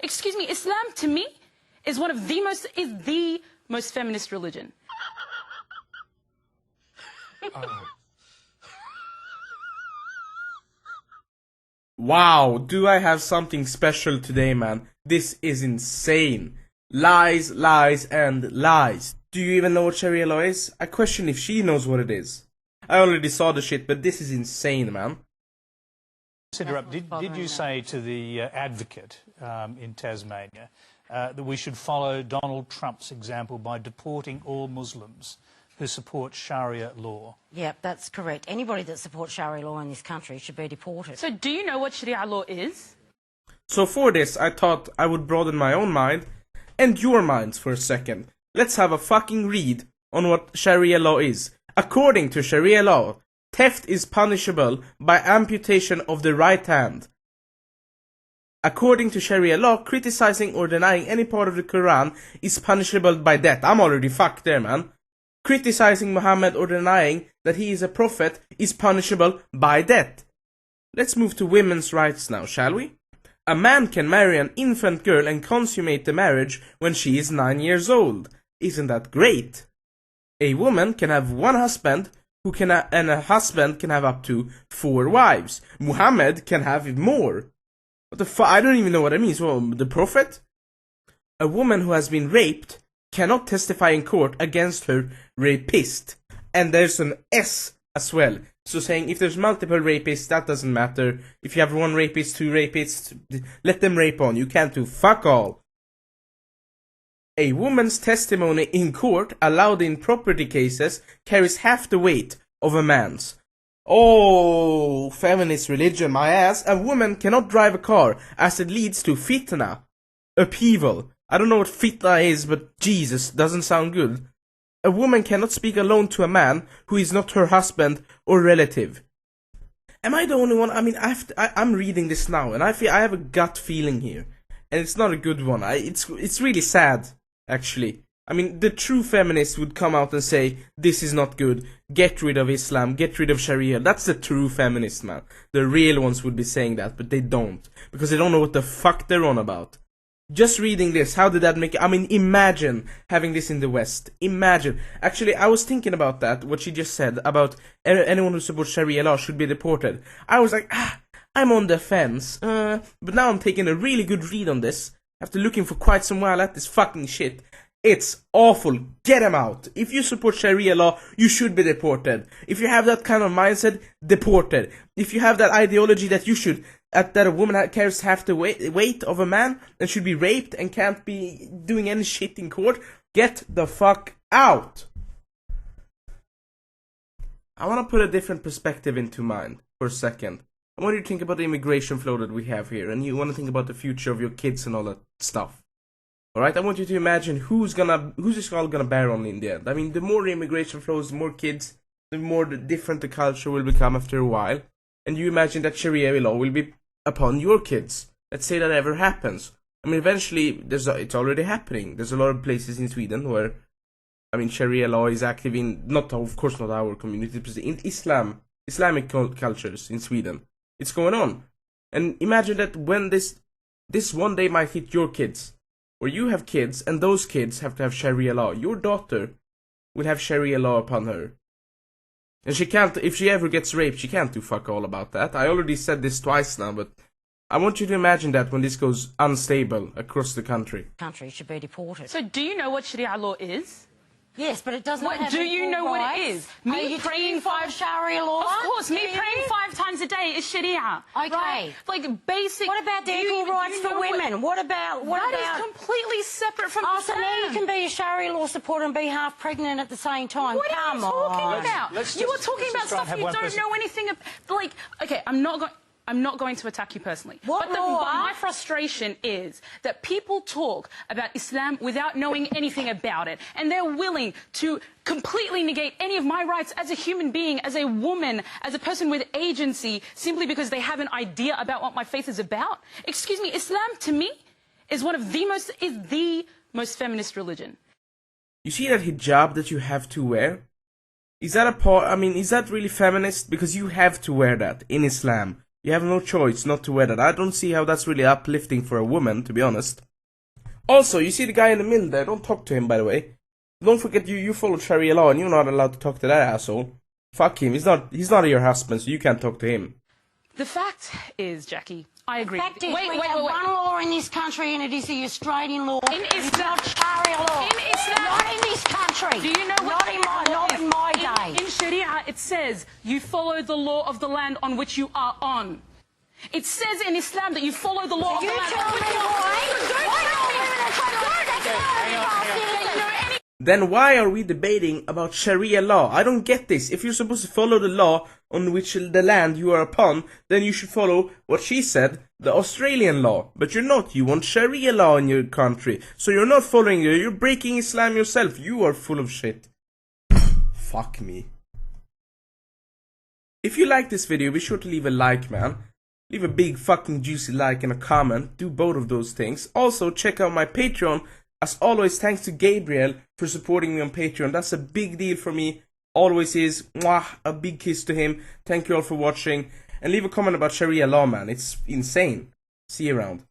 Excuse me, Islam to me is the most feminist religion. Wow, do I have something special today, man. This is insane. Lies, lies, and lies. Do you even know what Sharia law is? I question if she knows what it is. I already saw the shit, but this is insane, man. Interrupt. Did you say to the advocate in Tasmania that we should follow Donald Trump's example by deporting all Muslims who support Sharia law? Yep, that's correct. Anybody that supports Sharia law in this country should be deported. So do you know what Sharia law is? So for this, I thought I would broaden my own mind and your minds for a second. Let's have a fucking read on what Sharia law is. According to Sharia law, theft is punishable by amputation of the right hand. According to Sharia law, criticizing or denying any part of the Quran is punishable by death. I'm already fucked there, man. Criticizing Muhammad or denying that he is a prophet is punishable by death. Let's move to women's rights now, shall we? A man can marry an infant girl and consummate the marriage when she is 9 years old. Isn't that great? A woman can have one husband and a husband can have up to 4 wives. Muhammad can have more. What the fuck? I don't even know what it means. Well, the prophet? A woman who has been raped cannot testify in court against her rapist. And there's an S as well. So saying if there's multiple rapists, that doesn't matter. If you have one rapist, 2 rapists, let them rape on. You can't do fuck all. A woman's testimony in court, allowed in property cases, carries half the weight of a man's. Oh, feminist religion, my ass. A woman cannot drive a car as it leads to fitna, upheaval. I don't know what fitna is, but Jesus, doesn't sound good. A woman cannot speak alone to a man who is not her husband or relative. Am I the only one? I mean, I'm reading this now, and I have a gut feeling here, and it's not a good one. It's really sad, actually. I mean, the true feminists would come out and say, this is not good, get rid of Islam, get rid of Sharia. That's the true feminists, man. The real ones would be saying that, but they don't, because they don't know what the fuck they're on about. Just reading this, how did that make it? I mean, imagine having this in the West. Imagine. Actually, I was thinking about that, what she just said, about anyone who supports Sharia law should be deported. I was like, I'm on the fence. But now I'm taking a really good read on this, after looking for quite some while at this fucking shit. It's awful. Get them out. If you support Sharia law, you should be deported. If you have that kind of mindset, deported. If you have that ideology that you should, that a woman carries half the weight of a man and should be raped and can't be doing any shit in court, get the fuck out. I want to put a different perspective into mind for a second. I want you to think about the immigration flow that we have here, and you want to think about the future of your kids and all that stuff. Alright, I want you to imagine who's this all gonna bear on in the end. I mean, the more immigration flows, the more kids, the more different the culture will become after a while. And you imagine that Sharia law will be upon your kids. Let's say that ever happens. I mean, eventually, it's already happening. There's a lot of places in Sweden where, I mean, Sharia law is active in, of course not our community, but in Islamic cultures in Sweden. It's going on. And imagine that when this one day might hit your kids, or you have kids, and those kids have to have Sharia law. Your daughter will have Sharia law upon her. And she can't, if she ever gets raped, she can't do fuck all about that. I already said this twice now, but I want you to imagine that when this goes unstable across the country. Country should be deported. So do you know what Sharia law is? Yes, but it doesn't have Do you know what it is? Me praying 5 Sharia law? Of course, me praying 5 times a day is Sharia. Okay. Right? Like basic. What about the equal rights for women? What about That is completely separate from Islam. So now you can be a Sharia law supporter and be half pregnant at the same time. What are you talking about? You were talking about stuff you don't know anything about. Like, okay, I'm not going to attack you personally. But my frustration is that people talk about Islam without knowing anything about it. And they're willing to completely negate any of my rights as a human being, as a woman, as a person with agency, simply because they have an idea about what my faith is about. Excuse me, Islam to me is the most feminist religion. You see that hijab that you have to wear? Is that is that really feminist? Because you have to wear that in Islam. You have no choice not to wear that. I don't see how that's really uplifting for a woman, to be honest. Also, you see the guy in the middle there, don't talk to him, by the way. Don't forget you follow Sharia law and you're not allowed to talk to that asshole. Fuck him, he's not your husband, so you can't talk to him. The fact is, Jackie, I agree. The fact is, we have one law in this country, and it is the Australian law. It's not Sharia law. In Islam, not in this country. Do you know what? Not in my day. In Sharia, it says you follow the law of the land on which you are on. It says in Islam that you follow the law of the land on which you are on. Then why are we debating about Sharia law? I don't get this. If you're supposed to follow the law on which the land you are upon, then you should follow what she said, the Australian law. But you're not. You want Sharia law in your country. So you're not following it. You're breaking Islam yourself. You are full of shit. Fuck me. If you like this video, be sure to leave a like, man. Leave a big fucking juicy like and a comment. Do both of those things. Also, check out my Patreon. As always, thanks to Gabriel for supporting me on Patreon. That's a big deal for me. Always is. Mwah, a big kiss to him. Thank you all for watching. And leave a comment about Sharia law, man. It's insane. See you around.